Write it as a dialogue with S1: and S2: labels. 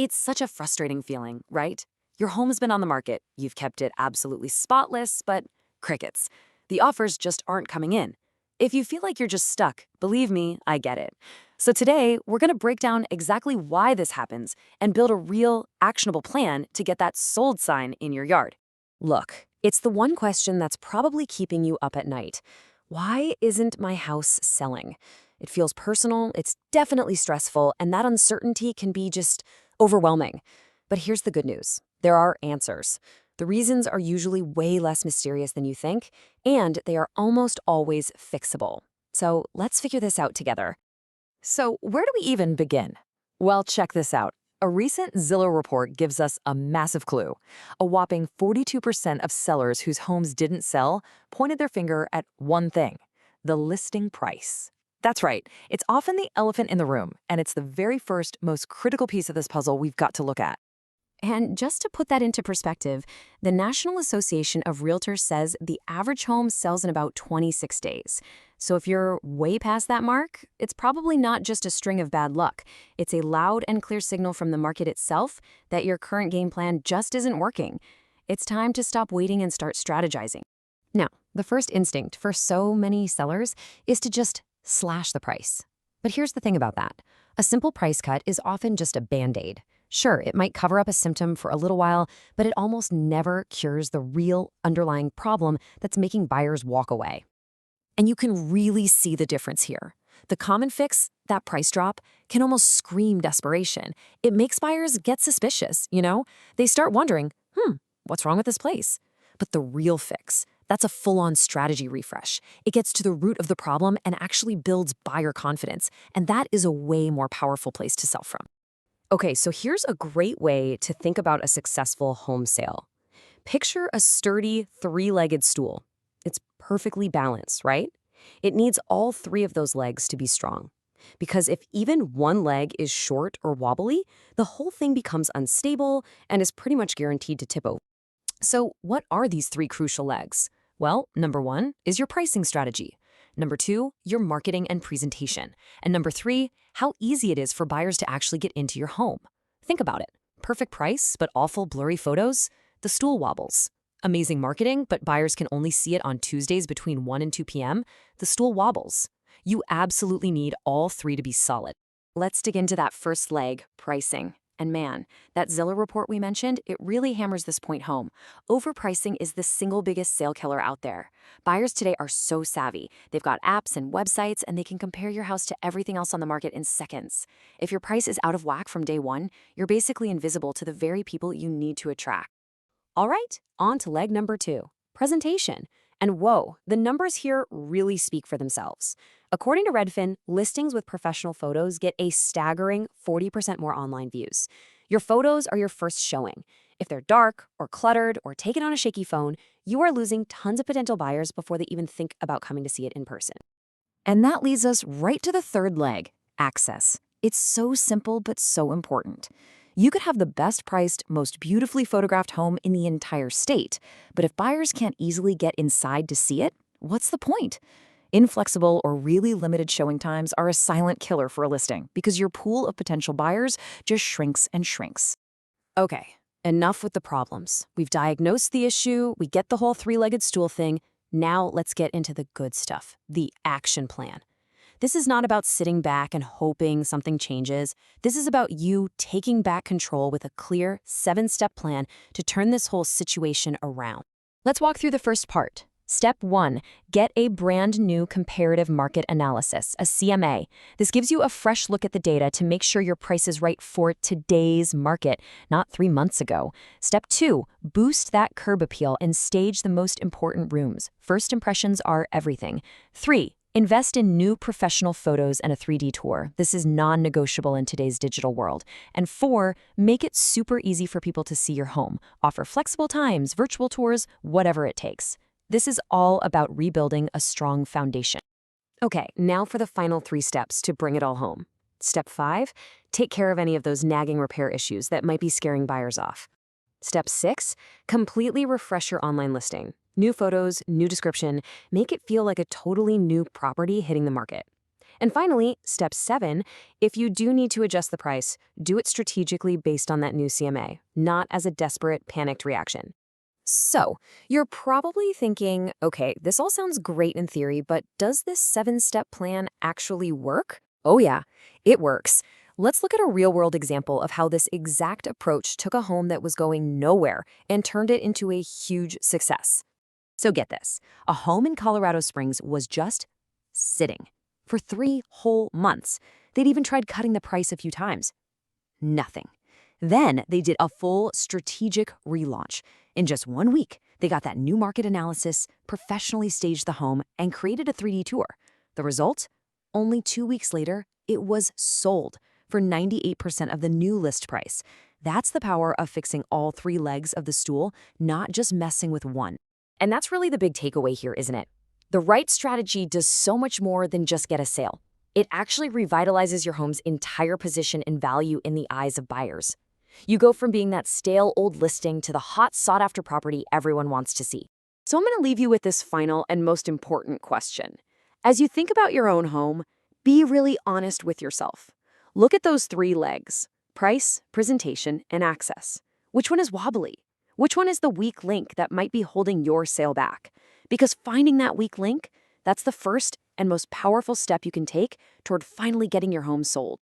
S1: It's such a frustrating feeling, right? Your home's been on the market, you've kept it absolutely spotless, but crickets. The offers just aren't coming in. If you feel like you're just stuck, believe me, I get it. So today, we're going to break down exactly why this happens and build a real, actionable plan to get that sold sign in your yard. Look, it's the one question that's probably keeping you up at night. Why isn't my house selling? It feels personal, it's definitely stressful, and that uncertainty can be just overwhelming. But here's the good news. There are answers. The reasons are usually way less mysterious than you think, and they are almost always fixable. So let's figure this out together. So where do we even begin? Well, check this out. A recent Zillow report gives us a massive clue. A whopping 42% of sellers whose homes didn't sell pointed their finger at one thing: the listing price. That's right. It's often the elephant in the room, and it's the very first, most critical piece of this puzzle we've got to look at. And just to put that into perspective, the National Association of Realtors says the average home sells in about 26 days. So if you're way past that mark, it's probably not just a string of bad luck. It's a loud and clear signal from the market itself that your current game plan just isn't working. It's time to stop waiting and start strategizing. Now, the first instinct for so many sellers is to just slash the price. But here's the thing about that. A simple price cut is often just a band-aid. Sure, it might cover up a symptom for a little while, but it almost never cures the real underlying problem that's making buyers walk away. And you can really see the difference here. The common fix, that price drop, can almost scream desperation. It makes buyers get suspicious, you know? They start wondering, what's wrong with this place? But the real fix, that's a full-on strategy refresh. It gets to the root of the problem and actually builds buyer confidence, and that is a way more powerful place to sell from. Okay, so here's a great way to think about a successful home sale. Picture a sturdy, three-legged stool. It's perfectly balanced, right? It needs all three of those legs to be strong. Because if even one leg is short or wobbly, the whole thing becomes unstable and is pretty much guaranteed to tip over. So what are these three crucial legs? Well, number one is your pricing strategy. Number two, your marketing and presentation. And number three, how easy it is for buyers to actually get into your home. Think about it. Perfect price, but awful blurry photos. The stool wobbles. Amazing marketing, but buyers can only see it on Tuesdays between 1 and 2 p.m. The stool wobbles. You absolutely need all three to be solid. Let's dig into that first leg, pricing. And man, that Zillow report we mentioned, it really hammers this point home. Overpricing is the single biggest sale killer out there. Buyers today are so savvy. They've got apps and websites, and they can compare your house to everything else on the market in seconds. If your price is out of whack from day one, you're basically invisible to the very people you need to attract. All right, on to leg number two, presentation. And whoa, the numbers here really speak for themselves. According to Redfin, listings with professional photos get a staggering 40% more online views. Your photos are your first showing. If they're dark or cluttered or taken on a shaky phone, you are losing tons of potential buyers before they even think about coming to see it in person. And that leads us right to the third leg, access. It's so simple but so important. You could have the best priced, most beautifully photographed home in the entire state, but if buyers can't easily get inside to see it, what's the point? Inflexible or really limited showing times are a silent killer for a listing because your pool of potential buyers just shrinks and shrinks. Okay, enough with the problems. We've diagnosed the issue, we get the whole three-legged stool thing. Now let's get into the good stuff, the action plan. This is not about sitting back and hoping something changes. This is about you taking back control with a clear 7-step plan to turn this whole situation around. Let's walk through the first part. Step 1, get a brand new comparative market analysis, a CMA. This gives you a fresh look at the data to make sure your price is right for today's market, not 3 months ago. Step 2, boost that curb appeal and stage the most important rooms. First impressions are everything. 3, invest in new professional photos and a 3D tour. This is non-negotiable in today's digital world. And 4, make it super easy for people to see your home. Offer flexible times, virtual tours, whatever it takes. This is all about rebuilding a strong foundation. Okay, now for the final 3 steps to bring it all home. Step 5, take care of any of those nagging repair issues that might be scaring buyers off. Step 6, completely refresh your online listing. New photos, new description, make it feel like a totally new property hitting the market. And finally, step 7, if you do need to adjust the price, do it strategically based on that new CMA, not as a desperate, panicked reaction. So, you're probably thinking, okay, this all sounds great in theory, but does this 7-step plan actually work? Oh, yeah, it works. Let's look at a real-world example of how this exact approach took a home that was going nowhere and turned it into a huge success. So get this, a home in Colorado Springs was just sitting for 3 whole months. They'd even tried cutting the price a few times. Nothing. Then they did a full strategic relaunch. In just 1 week, they got that new market analysis, professionally staged the home, and created a 3D tour. The result? Only 2 weeks later, it was sold for 98% of the new list price. That's the power of fixing all 3 legs of the stool, not just messing with one. And that's really the big takeaway here, isn't it? The right strategy does so much more than just get a sale. It actually revitalizes your home's entire position and value in the eyes of buyers. You go from being that stale old listing to the hot sought-after property everyone wants to see. So I'm going to leave you with this final and most important question. As you think about your own home, be really honest with yourself. Look at those 3 legs: price, presentation, and access. Which one is wobbly? Which one is the weak link that might be holding your sale back? Because finding that weak link, that's the first and most powerful step you can take toward finally getting your home sold.